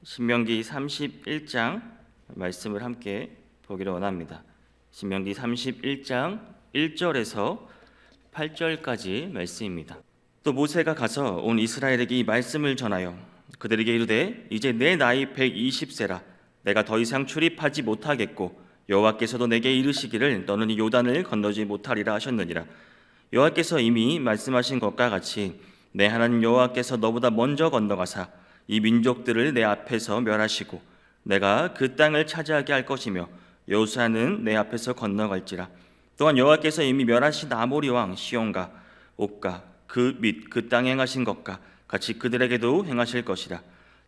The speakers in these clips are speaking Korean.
신명기 31장 말씀을 함께 보기를 원합니다. 신명기 31장 1절에서 8절까지 말씀입니다. 또 모세가 가서 온 이스라엘에게 이 말씀을 전하여 그들에게 이르되 이제 내 나이 120세라 내가 더 이상 출입하지 못하겠고 여호와께서도 내게 이르시기를 너는 이 요단을 건너지 못하리라 하셨느니라. 여호와께서 이미 말씀하신 것과 같이 내 하나님 여호와께서 너보다 먼저 건너가사 이 민족들을 내 앞에서 멸하시고 내가 그 땅을 차지하게 할 것이며 여호수아는 내 앞에서 건너갈지라. 또한 여호와께서 이미 멸하신 아모리 왕 시온과 옥과 그 및 그 땅에 행하신 것과 같이 그들에게도 행하실 것이라.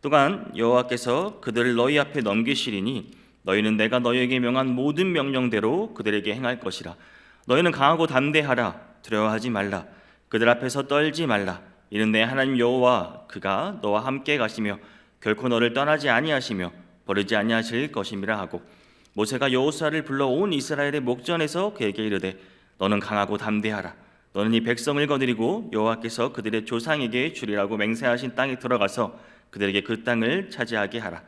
또한 여호와께서 그들을 너희 앞에 넘기시리니 너희는 내가 너희에게 명한 모든 명령대로 그들에게 행할 것이라. 너희는 강하고 담대하라. 두려워하지 말라. 그들 앞에서 떨지 말라. 이는 내 하나님 여호와 그가 너와 함께 가시며 결코 너를 떠나지 아니하시며 버리지 아니하실 것임이라 하고, 모세가 여호수아를 불러 온 이스라엘의 목전에서 그에게 이르되 너는 강하고 담대하라. 너는 이 백성을 거느리고 여호와께서 그들의 조상에게 주리라고 맹세하신 땅에 들어가서 그들에게 그 땅을 차지하게 하라.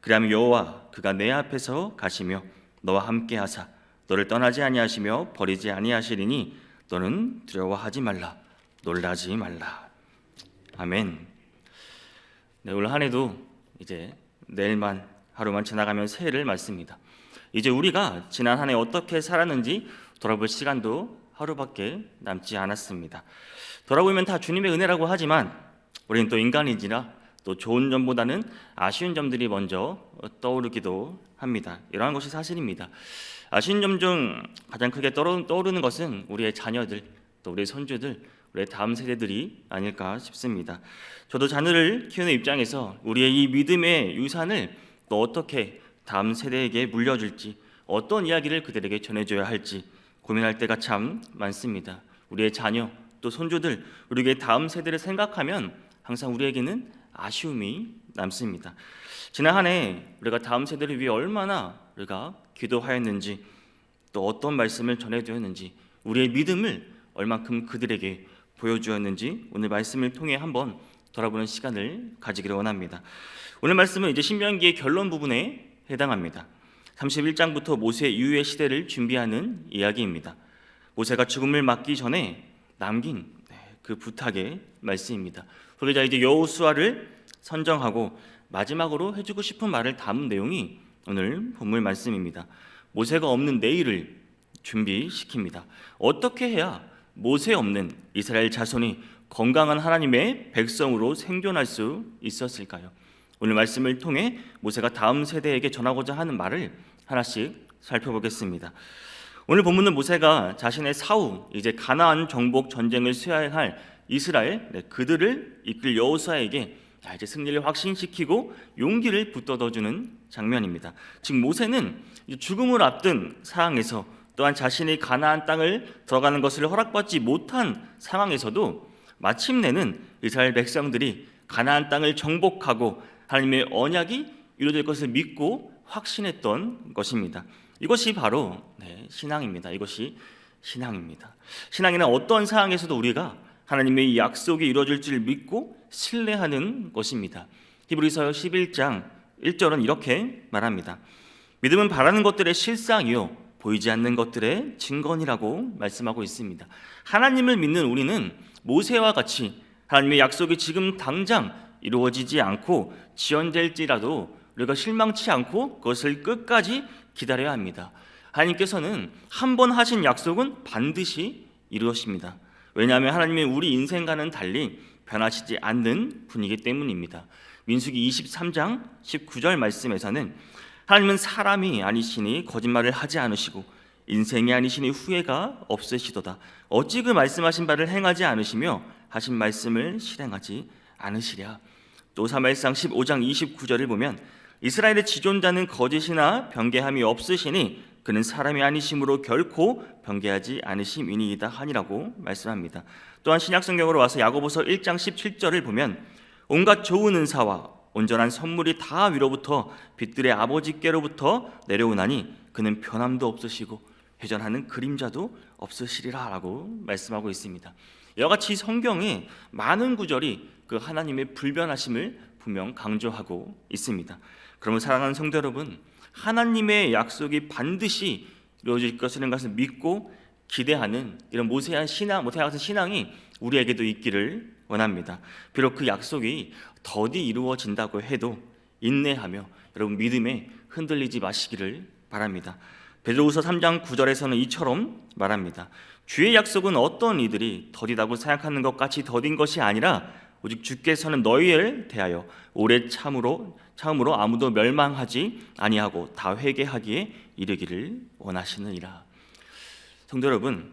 그리하면 여호와 그가 내 앞에서 가시며 너와 함께 하사 너를 떠나지 아니하시며 버리지 아니하시리니 너는 두려워하지 말라. 놀라지 말라. 아멘. 네, 올 한 해도 이제 내일만 하루만 지나가면 새해를 맞습니다. 이제 우리가 지난 한 해 어떻게 살았는지 돌아볼 시간도 하루밖에 남지 않았습니다. 돌아보면 다 주님의 은혜라고 하지만 우리는 또 인간이지라 또 좋은 점보다는 아쉬운 점들이 먼저 떠오르기도 합니다. 이러한 것이 사실입니다. 아쉬운 점 중 가장 크게 떠오르는 것은 우리의 자녀들, 또 우리의 손주들, 우리의 다음 세대들이 아닐까 싶습니다. 저도 자녀를 키우는 입장에서 우리의 이 믿음의 유산을 또 어떻게 다음 세대에게 물려줄지, 어떤 이야기를 그들에게 전해줘야 할지 고민할 때가 참 많습니다. 우리의 자녀, 또 손주들, 우리의 다음 세대를 생각하면 항상 우리에게는 아쉬움이 남습니다. 지난 한 해 우리가 다음 세대를 위해 얼마나 우리가 기도하였는지, 또 어떤 말씀을 전해드렸는지, 우리의 믿음을 얼만큼 그들에게 보여주었는지 오늘 말씀을 통해 한번 돌아보는 시간을 가지기를 원합니다. 오늘 말씀은 이제 신명기의 결론 부분에 해당합니다. 31장부터 모세 이후의 시대를 준비하는 이야기입니다. 모세가 죽음을 맞기 전에 남긴 그 부탁의 말씀입니다. 그러자 이제 여호수아를 선정하고 마지막으로 해주고 싶은 말을 담은 내용이 오늘 본문 말씀입니다. 모세가 없는 내일을 준비시킵니다. 어떻게 해야 모세 없는 이스라엘 자손이 건강한 하나님의 백성으로 생존할 수 있었을까요? 오늘 말씀을 통해 모세가 다음 세대에게 전하고자 하는 말을 하나씩 살펴보겠습니다. 오늘 본문은 모세가 자신의 사후 이제 가나안 정복 전쟁을 수행할 이스라엘 그들을 이끌 여호수아에게 이제 승리를 확신시키고 용기를 북돋워주는 장면입니다. 즉 모세는 죽음을 앞둔 상황에서, 또한 자신이 가나안 땅을 들어가는 것을 허락받지 못한 상황에서도 마침내는 이스라엘 백성들이 가나안 땅을 정복하고 하나님의 언약이 이루어질 것을 믿고 확신했던 것입니다. 이것이 바로 신앙입니다. 이것이 신앙입니다. 신앙에는 어떤 상황에서도 우리가 하나님의 약속이 이루어질 줄 믿고 신뢰하는 것입니다. 히브리서 11장 1절은 이렇게 말합니다. 믿음은 바라는 것들의 실상이요 보이지 않는 것들의 증거니라고 말씀하고 있습니다. 하나님을 믿는 우리는 모세와 같이 하나님의 약속이 지금 당장 이루어지지 않고 지연될지라도 우리가 실망치 않고 그것을 끝까지 기다려야 합니다. 하나님께서는 한 번 하신 약속은 반드시 이루어집니다. 왜냐하면 하나님은 우리 인생과는 달리 변하시지 않는 분이기 때문입니다. 민수기 23장 19절 말씀에서는 하나님은 사람이 아니시니 거짓말을 하지 않으시고 인생이 아니시니 후회가 없으시도다. 어찌 그 말씀하신 바를 행하지 않으시며 하신 말씀을 실행하지 않으시랴. 또 사무엘상 15장 29절을 보면 이스라엘의 지존자는 거짓이나 변개함이 없으시니 그는 사람이 아니심으로 결코 변개하지 않으심이니이다 하니라고 말씀합니다. 또한 신약성경으로 와서 야고보서 1장 17절을 보면 온갖 좋은 은사와 온전한 선물이 다 위로부터 빛들의 아버지께로부터 내려오나니 그는 변함도 없으시고 회전하는 그림자도 없으시리라 라고 말씀하고 있습니다. 이와 같이 성경에 많은 구절이 그 하나님의 불변하심을 분명 강조하고 있습니다. 그러면 사랑하는 성도 여러분, 하나님의 약속이 반드시 이루어질 것이라는 것을 믿고 기대하는 이런 모세와 같은 신앙이 우리에게도 있기를 원합니다. 비록 그 약속이 더디 이루어진다고 해도 인내하며 여러분 믿음에 흔들리지 마시기를 바랍니다. 베드로후서 3장 9절에서는 이처럼 말합니다. 주의 약속은 어떤 이들이 더디다고 생각하는 것 같이 더딘 것이 아니라 오직 주께서는 너희를 대하여 오래 참음으로 아무도 멸망하지 아니하고 다 회개하기에 이르기를 원하시느니라. 성도 여러분,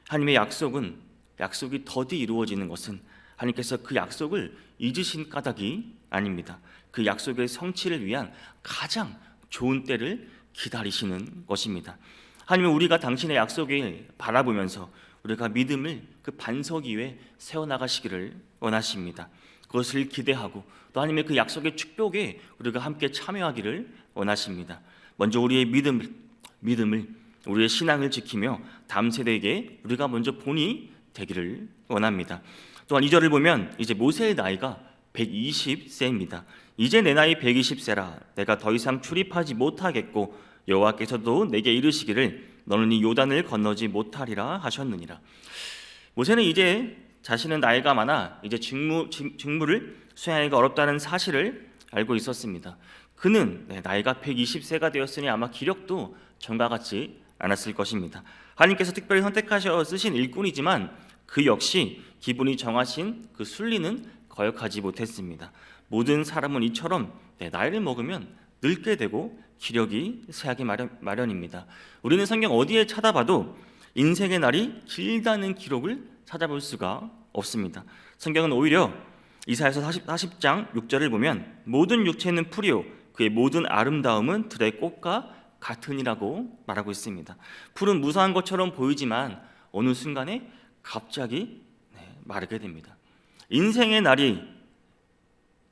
하나님의 약속이 더디 이루어지는 것은 하나님께서 그 약속을 잊으신 까닭이 아닙니다. 그 약속의 성취를 위한 가장 좋은 때를 기다리시는 것입니다. 하나님은 우리가 당신의 약속을 바라보면서 우리가 믿음을 그 반석 위에 세워나가시기를 원하십니다. 그것을 기대하고 또 하나님의 그 약속의 축복에 우리가 함께 참여하기를 원하십니다. 먼저 우리의 믿음을 우리의 신앙을 지키며 다음 세대에게 우리가 먼저 본이 되기를 원합니다. 또한 2절을 보면 이제 모세의 나이가 120세입니다. 이제 내 나이 120세라 내가 더 이상 출입하지 못하겠고 여호와께서도 내게 이르시기를 너는 이 요단을 건너지 못하리라 하셨느니라. 모세는 이제 자신은 나이가 많아 이제 직무를 수행하기가 어렵다는 사실을 알고 있었습니다. 그는 나이가 120세가 되었으니 아마 기력도 전과 같지 않았을 것입니다. 하나님께서 특별히 선택하셔 쓰신 일꾼이지만 그 역시 기분이 정하신 그 순리는 거역하지 못했습니다. 모든 사람은 이처럼 나이를 먹으면 늙게 되고 기력이 쇠하기 마련입니다. 우리는 성경 어디에 찾아봐도 인생의 날이 길다는 기록을 찾아볼 수가 없습니다. 성경은 오히려 이사야서 40장 6절을 보면 모든 육체는 풀이요 그의 모든 아름다움은 들의 꽃과 같으니라고 말하고 있습니다. 풀은 무사한 것처럼 보이지만 어느 순간에 갑자기 마르게 됩니다. 인생의 날이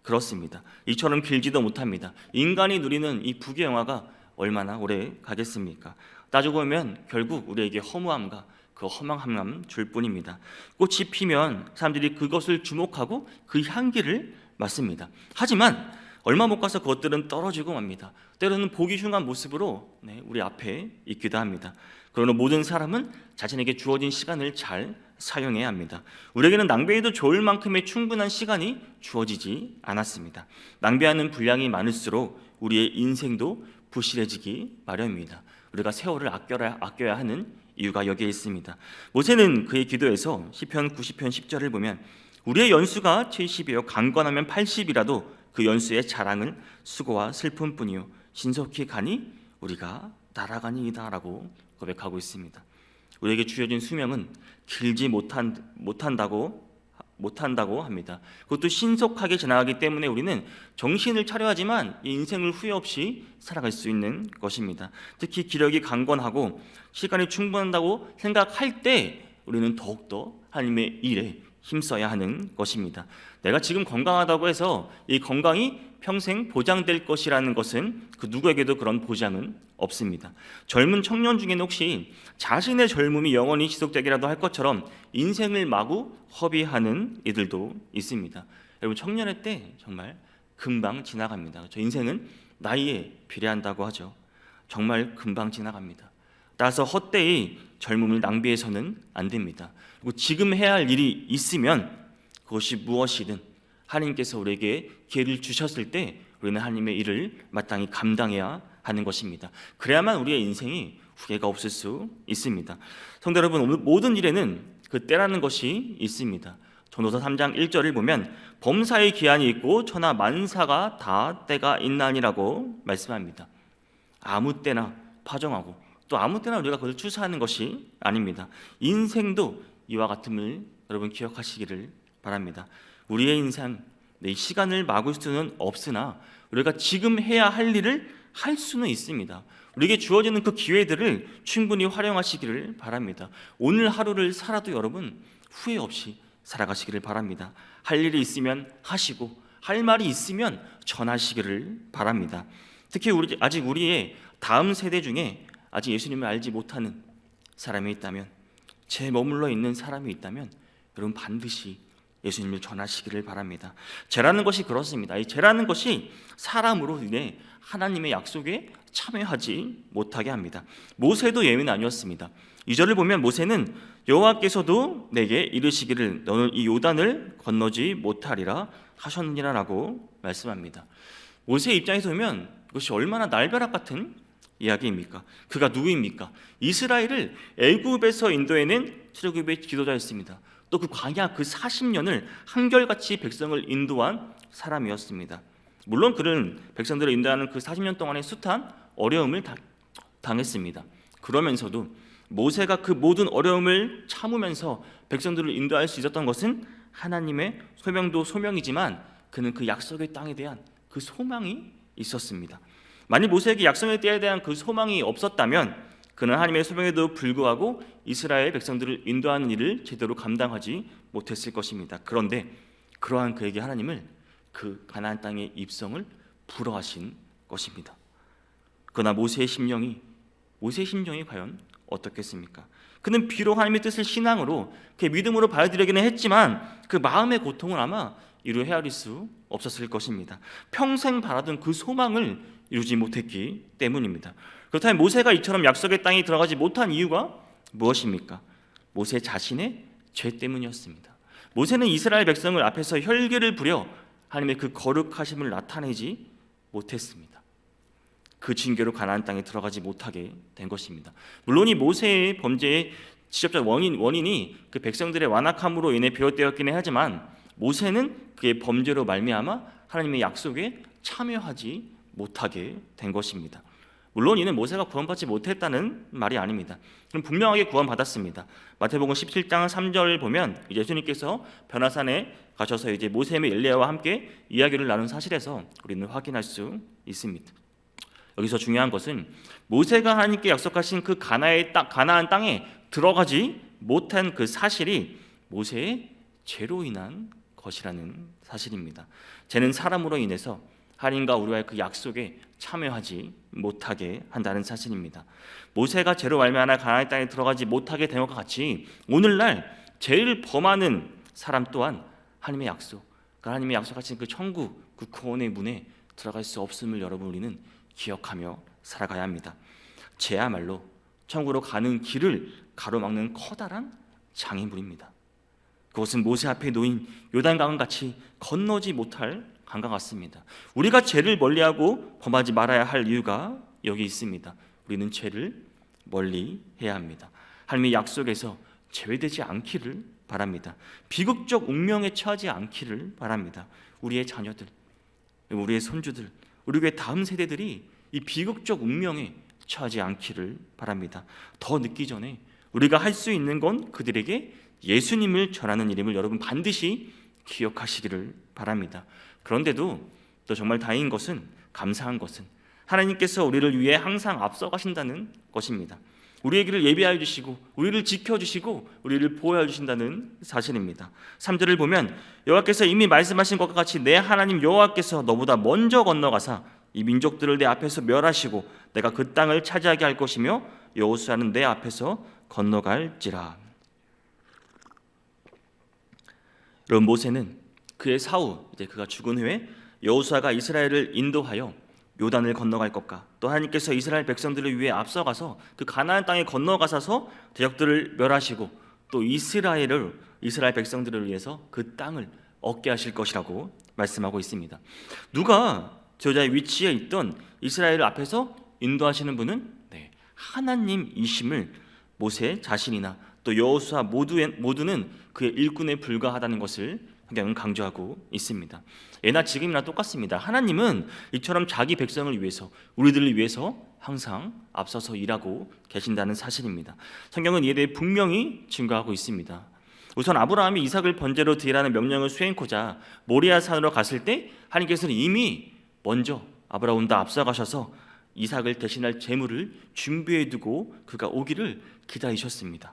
그렇습니다. 이처럼 길지도 못합니다. 인간이 누리는 이 부귀영화가 얼마나 오래 가겠습니까? 따지고 보면 결국 우리에게 허무함과 그 허망함만 줄 뿐입니다. 꽃이 피면 사람들이 그것을 주목하고 그 향기를 맡습니다. 하지만 얼마 못 가서 그것들은 떨어지고 맙니다. 때로는 보기 흉한 모습으로 우리 앞에 있기도 합니다. 그러나 모든 사람은 자신에게 주어진 시간을 잘 사용해야 합니다. 우리에게는 낭비해도 좋을 만큼의 충분한 시간이 주어지지 않았습니다. 낭비하는 분량이 많을수록 우리의 인생도 부실해지기 마련입니다. 우리가 세월을 아껴야 하는 이유가 여기에 있습니다. 모세는 그의 기도에서 시편 90편 10절을 보면 우리의 연수가 70이요 강건하면 80이라도 그 연수의 자랑은 수고와 슬픔뿐이요 신속히 가니 우리가 날아가니이다라고 고백하고 있습니다. 우리에게 주어진 수명은 길지 못한다고 합니다. 그것도 신속하게 지나가기 때문에 우리는 정신을 차려야지만 이 인생을 후회 없이 살아갈 수 있는 것입니다. 특히 기력이 강건하고 시간이 충분하다고 생각할 때 우리는 더욱더 하나님의 일에 힘써야 하는 것입니다. 내가 지금 건강하다고 해서 이 건강이 평생 보장될 것이라는 것은 그 누구에게도 그런 보장은 없습니다. 젊은 청년 중에는 혹시 자신의 젊음이 영원히 지속되기라도 할 것처럼 인생을 마구 허비하는 이들도 있습니다. 여러분 청년의 때 정말 금방 지나갑니다. 저 인생은 나이에 비례한다고 하죠. 정말 금방 지나갑니다. 따라서 헛되이 젊음을 낭비해서는 안 됩니다. 그리고 지금 해야 할 일이 있으면 그것이 무엇이든 하나님께서 우리에게 기회를 주셨을 때 우리는 하나님의 일을 마땅히 감당해야 하는 것입니다. 그래야만 우리의 인생이 후회가 없을 수 있습니다. 성도 여러분, 모든 일에는 그 때라는 것이 있습니다. 전도서 3장 1절을 보면 범사의 기한이 있고 천하 만사가 다 때가 있나니라고 말씀합니다. 아무 때나 파종하고 또 아무 때나 우리가 그것을 추수하는 것이 아닙니다. 인생도 이와 같음을 여러분 기억하시기를 바랍니다. 우리의 인생, 내 시간을 막을 수는 없으나 우리가 지금 해야 할 일을 할 수는 있습니다. 우리에게 주어지는 그 기회들을 충분히 활용하시기를 바랍니다. 오늘 하루를 살아도 여러분 후회 없이 살아가시기를 바랍니다. 할 일이 있으면 하시고 할 말이 있으면 전하시기를 바랍니다. 특히 아직 우리의 다음 세대 중에 아직 예수님을 알지 못하는 사람이 있다면, 제 머물러 있는 사람이 있다면 여러분 반드시 예수님을 전하시기를 바랍니다. 죄라는 것이 그렇습니다. 이 죄라는 것이 사람으로 인해 하나님의 약속에 참여하지 못하게 합니다. 모세도 예외는 아니었습니다. 2절을 보면 모세는 여호와께서도 내게 이르시기를 너는 이 요단을 건너지 못하리라 하셨느니라라고 말씀합니다. 모세의 입장에서 보면 이것이 얼마나 날벼락 같은 이야기입니까? 그가 누구입니까? 이스라엘을 애굽에서 인도해낸 출애굽의 지도자였습니다. 또 그 광야 그 40년을 한결같이 백성을 인도한 사람이었습니다. 물론 그는 백성들을 인도하는 그 40년 동안의 숱한 어려움을 당했습니다. 그러면서도 모세가 그 모든 어려움을 참으면서 백성들을 인도할 수 있었던 것은 하나님의 소명도 소명이지만 그는 그 약속의 땅에 대한 그 소망이 있었습니다. 만일 모세에게 약속의 땅에 대한 그 소망이 없었다면 그는 하나님의 소명에도 불구하고 이스라엘 백성들을 인도하는 일을 제대로 감당하지 못했을 것입니다. 그런데 그러한 그에게 하나님을 그 가나안 땅의 입성을 불허하신 것입니다. 그러나 모세의 심령이 과연 어떻겠습니까? 그는 비록 하나님의 뜻을 신앙으로 그의 믿음으로 받아들이기는 했지만 그 마음의 고통을 아마 이루 헤아릴 수 없었을 것입니다. 평생 바라던 그 소망을 이루지 못했기 때문입니다. 그렇다면 모세가 이처럼 약속의 땅에 들어가지 못한 이유가 무엇입니까? 모세 자신의 죄 때문이었습니다. 모세는 이스라엘 백성을 앞에서 혈기를 부려 하나님의 그 거룩하심을 나타내지 못했습니다. 그 징계로 가나안 땅에 들어가지 못하게 된 것입니다. 물론 이 모세의 범죄의 직접적 원인이 그 백성들의 완악함으로 인해 비롯되었기는 하지만 모세는 그의 범죄로 말미암아 하나님의 약속에 참여하지 못하게 된 것입니다. 물론 이는 모세가 구원받지 못했다는 말이 아닙니다. 그럼 분명하게 구원받았습니다. 마태복음 17장 3절을 보면 예수님께서 변화산에 가셔서 이제 모세의 엘리야와 함께 이야기를 나눈 사실에서 우리는 확인할 수 있습니다. 여기서 중요한 것은 모세가 하나님께 약속하신 그 가나안 땅에 들어가지 못한 그 사실이 모세의 죄로 인한 것이라는 사실입니다. 죄는 사람으로 인해서 하나님과 우리와의 그 약속에 참여하지 못하게 한다는 사실입니다. 모세가 죄로 말미암아 가나안 땅에 들어가지 못하게 된 것과 같이 오늘날 죄를 범하는 사람 또한 하나님의 약속, 하나님의 약속하신 그 천국, 그 구원의 문에 들어갈 수 없음을 여러분 우리는 기억하며 살아가야 합니다. 죄야말로 천국으로 가는 길을 가로막는 커다란 장애물입니다. 그것은 모세 앞에 놓인 요단강을 같이 건너지 못할 강과 같습니다. 우리가 죄를 멀리하고 범하지 말아야 할 이유가 여기 있습니다. 우리는 죄를 멀리해야 합니다. 하나님의 약속에서 제외되지 않기를 바랍니다. 비극적 운명에 처하지 않기를 바랍니다. 우리의 자녀들, 우리의 손주들, 우리의 다음 세대들이 이 비극적 운명에 처하지 않기를 바랍니다. 더 늦기 전에 우리가 할 수 있는 건 그들에게 예수님을 전하는 일임을 여러분 반드시 기억하시기를 바랍니다. 그런데도 또 정말 다행인 것은, 감사한 것은 하나님께서 우리를 위해 항상 앞서가신다는 것입니다. 우리의 길을 예비하여 주시고 우리를 지켜주시고 우리를 보호하여 주신다는 사실입니다. 3절을 보면 여호와께서 이미 말씀하신 것과 같이 내 하나님 여호와께서 너보다 먼저 건너가사 이 민족들을 내 앞에서 멸하시고 내가 그 땅을 차지하게 할 것이며 여호수아는 내 앞에서 건너갈지라. 여러분, 모세는 그의 사후, 이제 그가 죽은 후에 여호수아가 이스라엘을 인도하여 요단을 건너갈 것과 또 하나님께서 이스라엘 백성들을 위해 앞서가서 그 가나안 땅에 건너가셔서 대적들을 멸하시고 또 이스라엘 백성들을 위해서 그 땅을 얻게 하실 것이라고 말씀하고 있습니다. 누가 저자의 위치에 있던 이스라엘 앞에서 인도하시는 분은 하나님이심을 모세 자신이나 또 여호수아 모두는 그의 일꾼에 불과하다는 것을 성경은 강조하고 있습니다. 예나 지금이나 똑같습니다. 하나님은 이처럼 자기 백성을 위해서, 우리들을 위해서 항상 앞서서 일하고 계신다는 사실입니다. 성경은 이에 대해 분명히 증거하고 있습니다. 우선 아브라함이 이삭을 번제로 드리라는 명령을 수행코자 모리아 산으로 갔을 때 하나님께서는 이미 먼저 아브라함보다 앞서가셔서 이삭을 대신할 제물을 준비해 두고 그가 오기를 기다리셨습니다.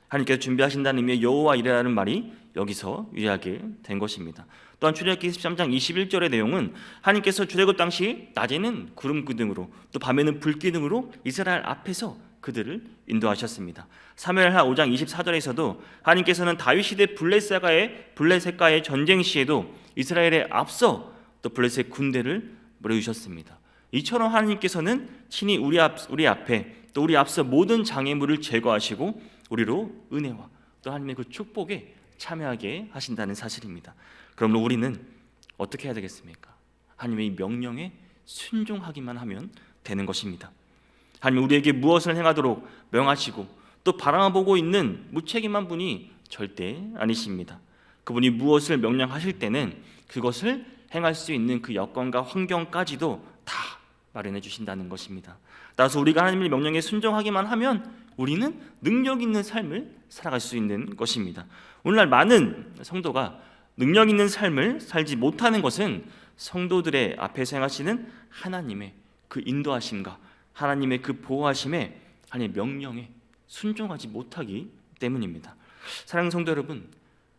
하나님께서 준비하신다는 의미의 여호와 이레라는 말이 여기서 유래하게 된 것입니다. 또한 출애굽기 13장 21절의 내용은 하나님께서 출애굽 당시 낮에는 구름 기둥으로 또 밤에는 불 기둥으로 이스라엘 앞에서 그들을 인도하셨습니다. 사무엘하 5장 24절에서도 하나님께서는 다윗 시대 블레셋과의 전쟁 시에도 이스라엘에 앞서 또 블레셋 군대를 몰아주셨습니다. 이처럼 하나님께서는 친히 우리 앞에 또 우리 앞서 모든 장애물을 제거하시고 우리로 은혜와 또 하나님의 그 축복에 참여하게 하신다는 사실입니다. 그러므로 우리는 어떻게 해야 되겠습니까? 하나님의 이 명령에 순종하기만 하면 되는 것입니다. 하나님 우리에게 무엇을 행하도록 명하시고 또 바라보고 있는 무책임한 분이 절대 아니십니다. 그분이 무엇을 명령하실 때는 그것을 행할 수 있는 그 여건과 환경까지도 다 마련해 주신다는 것입니다. 따라서 우리가 하나님의 명령에 순종하기만 하면 우리는 능력 있는 삶을 살아갈 수 있는 것입니다. 오늘날 많은 성도가 능력 있는 삶을 살지 못하는 것은 성도들의 앞에서 행하시는 하나님의 그 인도하심과 하나님의 그 보호하심에 하나님의 명령에 순종하지 못하기 때문입니다. 사랑하는 성도 여러분,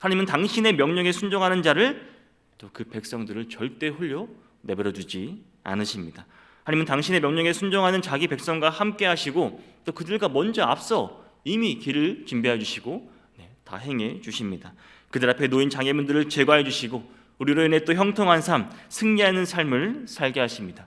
하나님은 당신의 명령에 순종하는 자를 또 그 백성들을 절대 홀려 내버려 두지 않으십니다. 하나님은 당신의 명령에 순종하는 자기 백성과 함께 하시고 또 그들과 먼저 앞서 이미 길을 준비해 주시고 다 행해 주십니다. 그들 앞에 놓인 장애물들을 제거해 주시고 우리로 인해 또 형통한 삶, 승리하는 삶을 살게 하십니다.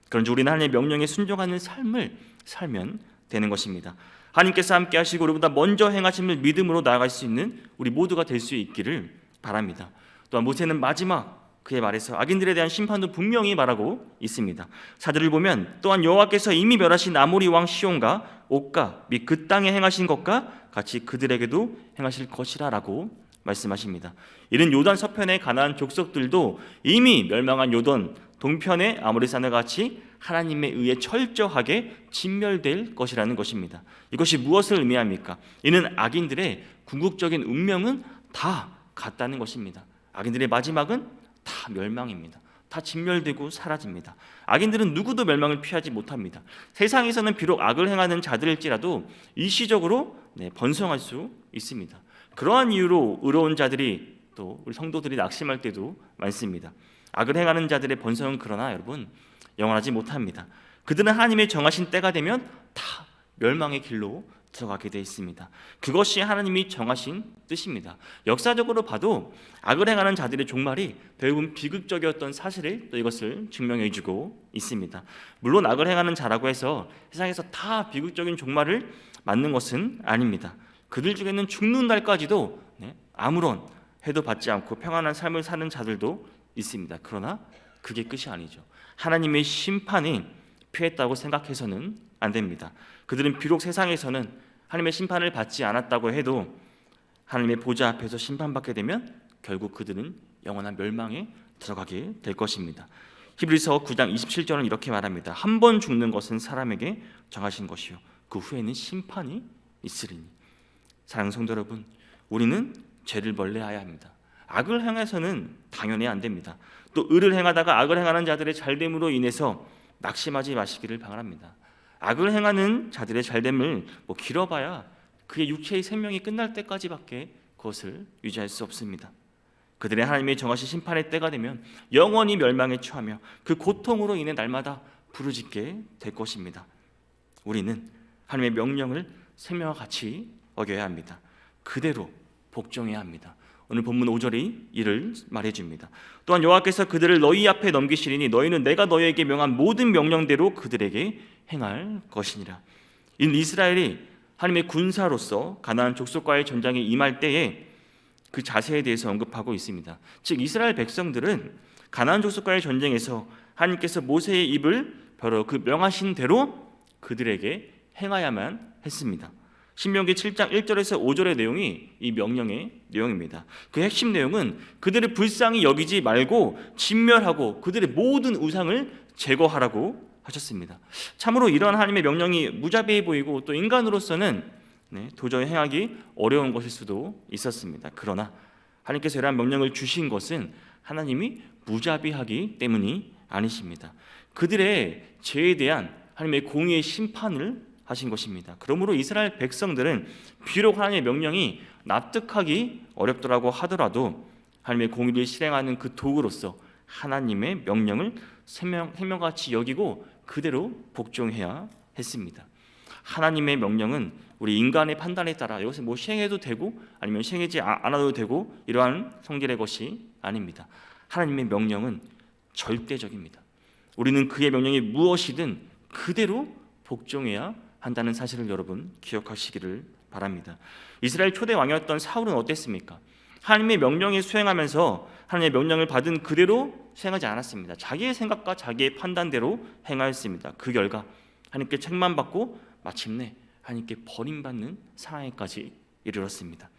그런지 우리는 하나님의 명령에 순종하는 삶을 살면 되는 것입니다. 하나님께서 함께 하시고 우리보다 먼저 행하심을 믿음으로 나아갈 수 있는 우리 모두가 될 수 있기를 바랍니다. 또한 모세는 마지막 그의 말에서 악인들에 대한 심판도 분명히 말하고 있습니다. 사절을 보면 또한 여호와께서 이미 멸하신 아모리 왕 시온과 옥과 및 그 땅에 행하신 것과 같이 그들에게도 행하실 것이라 라고 말씀하십니다. 이는 요단 서편의 가나안 족속들도 이미 멸망한 요단 동편의 아모리산과 같이 하나님에 의해 철저하게 진멸될 것이라는 것입니다. 이것이 무엇을 의미합니까? 이는 악인들의 궁극적인 운명은 다 같다는 것입니다. 악인들의 마지막은 다 멸망입니다. 다 진멸되고 사라집니다. 악인들은 누구도 멸망을 피하지 못합니다. 세상에서는 비록 악을 행하는 자들일지라도 일시적으로 번성할 수 있습니다. 그러한 이유로 의로운 자들이 또 우리 성도들이 낙심할 때도 많습니다. 악을 행하는 자들의 번성은 그러나 여러분 영원하지 못합니다. 그들은 하나님의 정하신 때가 되면 다 멸망의 길로 들어가게 되어 있습니다. 그것이 하나님이 정하신 뜻입니다. 역사적으로 봐도 악을 행하는 자들의 종말이 대부분 비극적이었던 사실을 또 이것을 증명해 주고 있습니다. 물론 악을 행하는 자라고 해서 세상에서 다 비극적인 종말을 맞는 것은 아닙니다. 그들 중에는 죽는 날까지도 아무런 해도 받지 않고 평안한 삶을 사는 자들도 있습니다. 그러나 그게 끝이 아니죠. 하나님의 심판이 피했다고 생각해서는 안 됩니다. 그들은 비록 세상에서는 하나님의 심판을 받지 않았다고 해도 하나님의 보좌 앞에서 심판받게 되면 결국 그들은 영원한 멸망에 들어가게 될 것입니다. 히브리서 9장 27절은 이렇게 말합니다. 한 번 죽는 것은 사람에게 정하신 것이요 그 후에는 심판이 있으리니. 사랑하는 성도 여러분, 우리는 죄를 멀리하여야 합니다. 악을 행해서는 당연히 안 됩니다. 또 의를 행하다가 악을 행하는 자들의 잘됨으로 인해서 낙심하지 마시기를 바랍니다. 악을 행하는 자들의 잘됨을 길어봐야 그의 육체의 생명이 끝날 때까지밖에 그것을 유지할 수 없습니다. 그들의 하나님의 정하신 심판의 때가 되면 영원히 멸망에 처하며 그 고통으로 인해 날마다 부르짖게 될 것입니다. 우리는 하나님의 명령을 생명과 같이 어겨야 합니다. 그대로 복종해야 합니다. 오늘 본문 5절이 이를 말해줍니다. 또한 여호와께서 그들을 너희 앞에 넘기시리니 너희는 내가 너희에게 명한 모든 명령대로 그들에게 행할 것이니라. 이는 이스라엘이 하나님의 군사로서 가나안 족속과의 전장에 임할 때에 그 자세에 대해서 언급하고 있습니다. 즉 이스라엘 백성들은 가나안 족속과의 전쟁에서 하나님께서 모세의 입을 벌어 그 명하신 대로 그들에게 행하야만 했습니다. 신명기 7장 1절에서 5절의 내용이 이 명령의 내용입니다. 그 핵심 내용은 그들을 불쌍히 여기지 말고 진멸하고 그들의 모든 우상을 제거하라고 하셨습니다. 참으로 이러한 하나님의 명령이 무자비해 보이고 또 인간으로서는 도저히 행하기 어려운 것일 수도 있었습니다. 그러나 하나님께서 이러한 명령을 주신 것은 하나님이 무자비하기 때문이 아니십니다. 그들의 죄에 대한 하나님의 공의의 심판을 하신 것입니다. 그러므로 이스라엘 백성들은 비록 하나님의 명령이 납득하기 어렵더라고 하더라도 하나님의 공의를 실행하는 그 도구로서 하나님의 명령을 생명같이 여기고 그대로 복종해야 했습니다. 하나님의 명령은 우리 인간의 판단에 따라 이것을 뭐 시행해도 되고 아니면 시행하지 않아도 되고 이러한 성질의 것이 아닙니다. 하나님의 명령은 절대적입니다. 우리는 그의 명령이 무엇이든 그대로 복종해야 한다는 사실을 여러분 기억하시기를 바랍니다. 이스라엘 초대 왕이었던 사울은 어땠습니까? 하나님의 명령에 수행하면서 하나님의 명령을 받은 그대로 수행하지 않았습니다. 자기의 생각과 자기의 판단대로 행하였습니다. 그 결과 하나님께 책만 받고 마침내 하나님께 버림받는 상황에까지 이르렀습니다.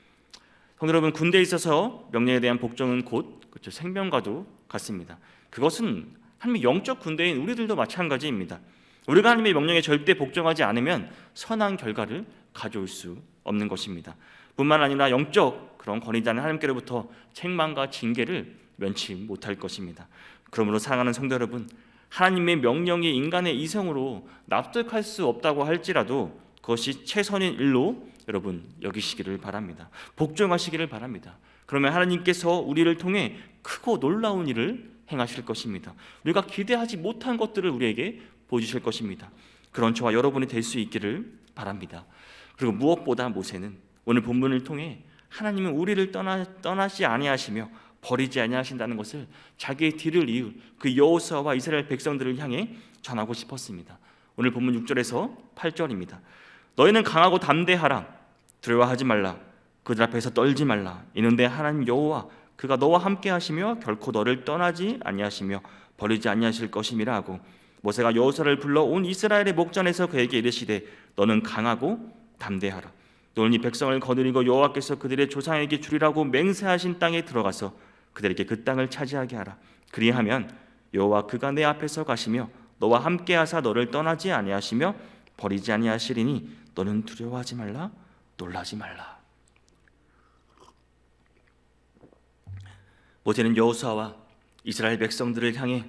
성도 여러분, 군대에 있어서 명령에 대한 복종은 곧 생명과도 같습니다. 그것은 하나님의 영적 군대인 우리들도 마찬가지입니다. 우리가 하나님의 명령에 절대 복종하지 않으면 선한 결과를 가져올 수 없는 것입니다. 뿐만 아니라 영적 그런 권위자는 하나님께로부터 책망과 징계를 면치 못할 것입니다. 그러므로 사랑하는 성도 여러분, 하나님의 명령이 인간의 이성으로 납득할 수 없다고 할지라도 그것이 최선인 일로 여러분 여기시기를 바랍니다. 복종하시기를 바랍니다. 그러면 하나님께서 우리를 통해 크고 놀라운 일을 행하실 것입니다. 우리가 기대하지 못한 것들을 우리에게 보여주실 것입니다. 그런 저와 여러분이 될 수 있기를 바랍니다. 그리고 무엇보다 모세는 오늘 본문을 통해 하나님은 우리를 떠나지 아니하시며 버리지 아니하신다는 것을 자기의 뒤를 이을 그 여호수아와 이스라엘 백성들을 향해 전하고 싶었습니다. 오늘 본문 6절에서 8절입니다. 너희는 강하고 담대하라. 두려워하지 말라. 그들 앞에서 떨지 말라. 이는데 하나님 여호와 그가 너와 함께 하시며 결코 너를 떠나지 아니하시며 버리지 아니하실 것임이라 하고, 모세가 여호수아를 불러 온 이스라엘의 목전에서 그에게 이르시되 너는 강하고 담대하라. 너는 이 백성을 거느리고 여호와께서 그들의 조상에게 주리라고 맹세하신 땅에 들어가서 그들에게 그 땅을 차지하게 하라. 그리하면 여호와 그가 내 앞에서 가시며 너와 함께 하사 너를 떠나지 아니하시며 버리지 아니하시리니 너는 두려워하지 말라, 놀라지 말라. 모세는 여호수아와 이스라엘 백성들을 향해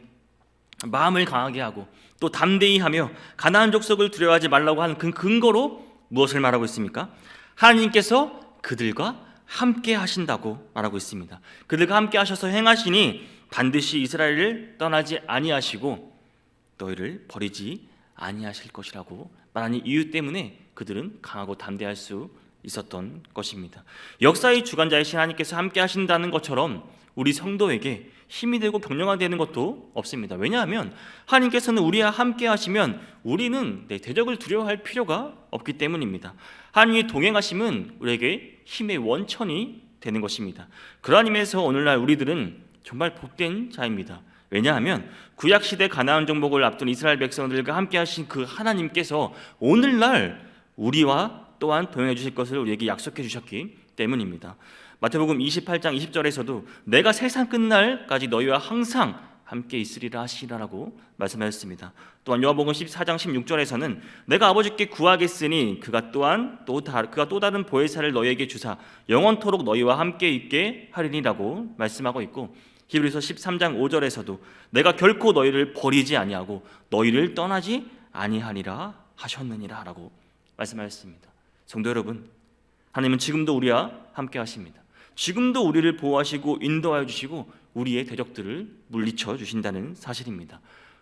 마음을 강하게 하고 또 담대히 하며 가나안 족속을 두려워하지 말라고 하는 그 근거로 무엇을 말하고 있습니까? 하나님께서 그들과 함께 하신다고 말하고 있습니다. 그들과 함께 하셔서 행하시니 반드시 이스라엘을 떠나지 아니하시고 너희를 버리지 아니하실 것이라고 말하는 이유 때문에 그들은 강하고 담대할 수 있었던 것입니다. 역사의 주관자이신 하나님께서 함께 하신다는 것처럼 우리 성도에게 힘이 되고 격려가 되는 것도 없습니다. 왜냐하면 하나님께서는 우리와 함께 하시면 우리는 대적을 두려워할 필요가 없기 때문입니다. 하나님이 동행하심은 우리에게 힘의 원천이 되는 것입니다. 그러한 의미에서 오늘날 우리들은 정말 복된 자입니다. 왜냐하면 구약시대 가나안 정복을 앞둔 이스라엘 백성들과 함께 하신 그 하나님께서 오늘날 우리와 또한 동행해 주실 것을 우리에게 약속해 주셨기 때문입니다. 마태복음 28장 20절에서도 내가 세상 끝날까지 너희와 항상 함께 있으리라 하시라라고 말씀하셨습니다. 또한 요한복음 14장 16절에서는 내가 아버지께 구하겠으니 그가 또 다른 보혜사를 너희에게 주사 영원토록 너희와 함께 있게 하리니라고 말씀하고 있고, 히브리서 13장 5절에서도 내가 결코 너희를 버리지 아니하고 너희를 떠나지 아니하리라 하셨느니라 라고 말씀하셨습니다. 성도 여러분, 하나님은 지금도 우리와 함께 하십니다. 지금도 우리를 보호하시고 인도하여 주시고 우리의 대적들을 물리쳐 주신다는 사실입니다.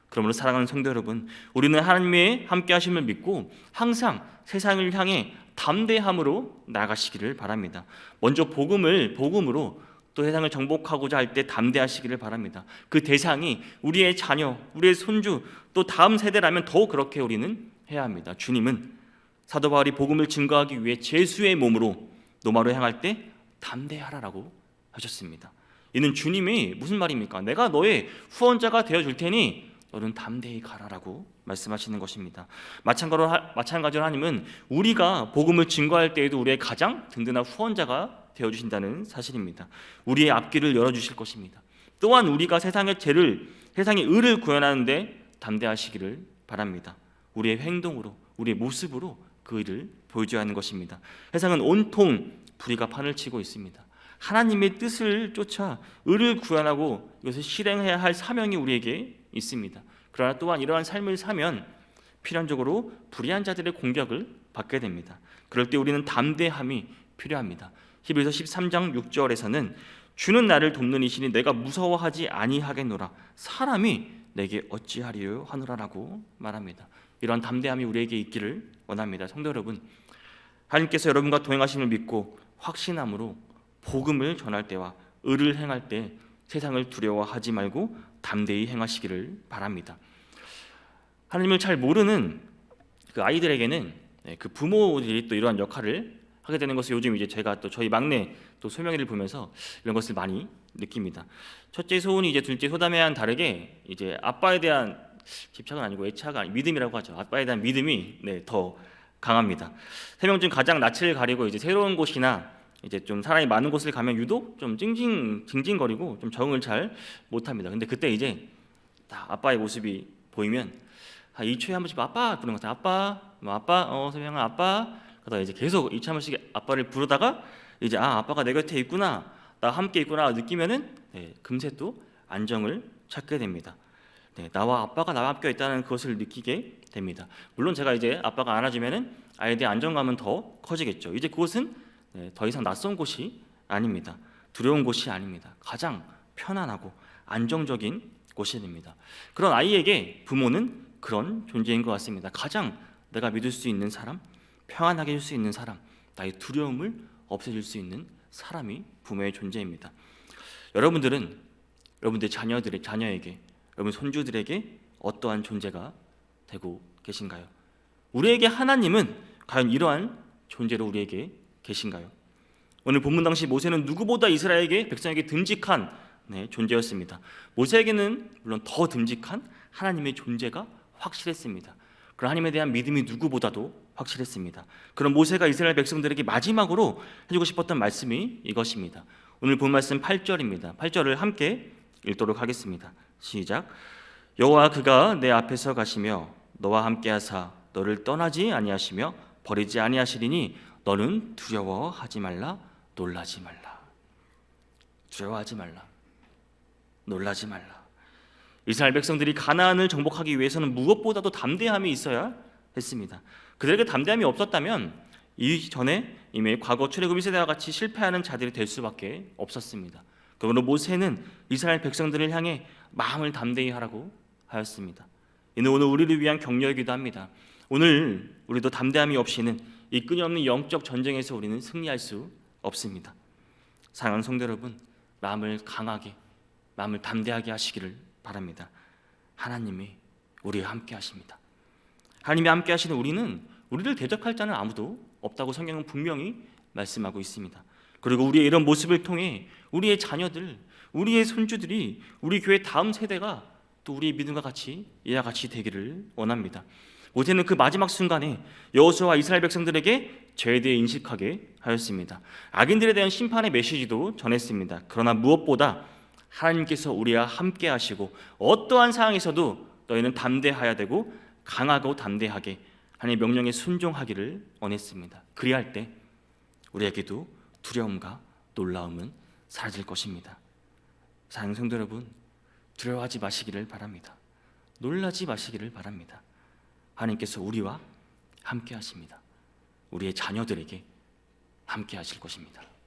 그러므로 사랑하는 성도 여러분, 우리는 하나님의 함께 하심을 믿고 항상 세상을 향해 담대함으로 나아가시기를 바랍니다. 먼저 복음으로 또 세상을 정복하고자 할 때 담대하시기를 바랍니다. 그 대상이 우리의 자녀, 우리의 손주, 또 다음 세대라면 더 그렇게 우리는 해야 합니다. 주님은 사도 바울이 복음을 증거하기 위해 제수의 몸으로 로마로 향할 때 담대하라라고 하셨습니다. 이는 주님이 무슨 말입니까? 내가 너의 후원자가 되어줄 테니 너는 담대히 가라라고 말씀하시는 것입니다. 마찬가지로 하나님은 우리가 복음을 증거할 때에도 우리의 가장 든든한 후원자가 되어주신다는 사실입니다. 우리의 앞길을 열어주실 것입니다. 또한 우리가 세상의 의를 구현하는데 담대하시기를 바랍니다. 우리의 행동으로, 우리의 모습으로 그 일을 보여줘야 하는 것입니다. 세상은 온통 불의가 판을 치고 있습니다. 하나님의 뜻을 쫓아 의를 구현하고 이것을 실행해야 할 사명이 우리에게 있습니다. 그러나 또한 이러한 삶을 사면 필연적으로 불의한 자들의 공격을 받게 됩니다. 그럴 때 우리는 담대함이 필요합니다. 히브리서 13장 6절에서는 주는 나를 돕는 이시니 내가 무서워하지 아니하겠노라. 사람이 내게 어찌하리요 하노라라고 말합니다. 이러한 담대함이 우리에게 있기를 원합니다. 성도 여러분, 하나님께서 여러분과 동행하심을 믿고 확신함으로 복음을 전할 때와 의를 행할 때 세상을 두려워하지 말고 담대히 행하시기를 바랍니다. 하나님을 잘 모르는 그 아이들에게는 그 부모들이 또 이러한 역할을 하게 되는 것을 요즘 이제 제가 또 저희 막내 또 소명이를 보면서 이런 것을 많이 느낍니다. 첫째 소은이 이제 둘째 소담에와는 다르게 이제 아빠에 대한 집착은 아니고 애착, 믿음이라고 하죠. 아빠에 대한 믿음이 더 강합니다. 세 명 중 가장 낯을 가리고 이제 새로운 곳이나 이제 좀 사람이 많은 곳을 가면 유독 좀 징징거리고 좀 적응을 잘 못합니다. 근데 그때 이제 딱 아빠의 모습이 보이면 2초에 한 번씩 아빠 부르는 것 같아요. 아빠, 아빠, 세명아 아빠. 그러다 이제 계속 2차 한 번씩 아빠를 부르다가 이제 아빠가 내 곁에 있구나, 나 함께 있구나 느끼면은 금세 또 안정을 찾게 됩니다. 나와 아빠가 나와 함께 있다는 것을 느끼게 됩니다. 물론 제가 이제 아빠가 안아주면은 아이에 대한 안정감은 더 커지겠죠. 이제 그곳은 더 이상 낯선 곳이 아닙니다. 두려운 곳이 아닙니다. 가장 편안하고 안정적인 곳이 됩니다. 그런 아이에게 부모는 그런 존재인 것 같습니다. 가장 내가 믿을 수 있는 사람, 평안하게 해줄 수 있는 사람, 나의 두려움을 없애줄 수 있는 사람이 부모의 존재입니다. 여러분들은 여러분들 자녀에게, 여러분 손주들에게 어떠한 존재가 되고 계신가요? 우리에게 하나님은 과연 이러한 존재로 우리에게 계신가요? 오늘 본문 당시 모세는 누구보다 이스라엘에게 백성에게 듬직한 존재였습니다. 모세에게는 물론 더 듬직한 하나님의 존재가 확실했습니다. 그런 하나님에 대한 믿음이 누구보다도 확실했습니다. 그런 모세가 이스라엘 백성들에게 마지막으로 해주고 싶었던 말씀이 이것입니다. 오늘 본 말씀 8절입니다. 8절을 함께 읽도록 하겠습니다. 시작. 여호와 그가 내 앞에서 가시며 너와 함께하사 너를 떠나지 아니하시며 버리지 아니하시리니 너는 두려워하지 말라, 놀라지 말라. 두려워하지 말라, 놀라지 말라. 이스라엘 백성들이 가나안을 정복하기 위해서는 무엇보다도 담대함이 있어야 했습니다. 그들에게 담대함이 없었다면 이전에 이미 과거 출애굽 1세대와 같이 실패하는 자들이 될 수밖에 없었습니다. 그러므로 모세는 이스라엘 백성들을 향해 마음을 담대히 하라고 하였습니다. 이는 오늘 우리를 위한 격려이기도 합니다. 오늘 우리도 담대함이 없이는 이 끊임없는 영적 전쟁에서 우리는 승리할 수 없습니다. 사랑하는 성도 여러분, 마음을 강하게, 마음을 담대하게 하시기를 바랍니다. 하나님이 우리와 함께 하십니다. 하나님이 함께 하시는 우리를 대적할 자는 아무도 없다고 성경은 분명히 말씀하고 있습니다. 그리고 우리의 이런 모습을 통해 우리의 자녀들, 우리의 손주들이, 우리 교회 다음 세대가 또 우리의 믿음과 같이 이와 같이 되기를 원합니다. 모세는 그 마지막 순간에 여호수아와 이스라엘 백성들에게 죄에 대해 인식하게 하였습니다. 악인들에 대한 심판의 메시지도 전했습니다. 그러나 무엇보다 하나님께서 우리와 함께 하시고 어떠한 상황에서도 너희는 담대해야 되고 강하고 담대하게 하나님의 명령에 순종하기를 원했습니다. 그리할 때 우리에게도 두려움과 놀라움은 사라질 것입니다. 사랑하는 성도 여러분, 두려워하지 마시기를 바랍니다. 놀라지 마시기를 바랍니다. 하나님께서 우리와 함께 하십니다. 우리의 자녀들에게 함께 하실 것입니다.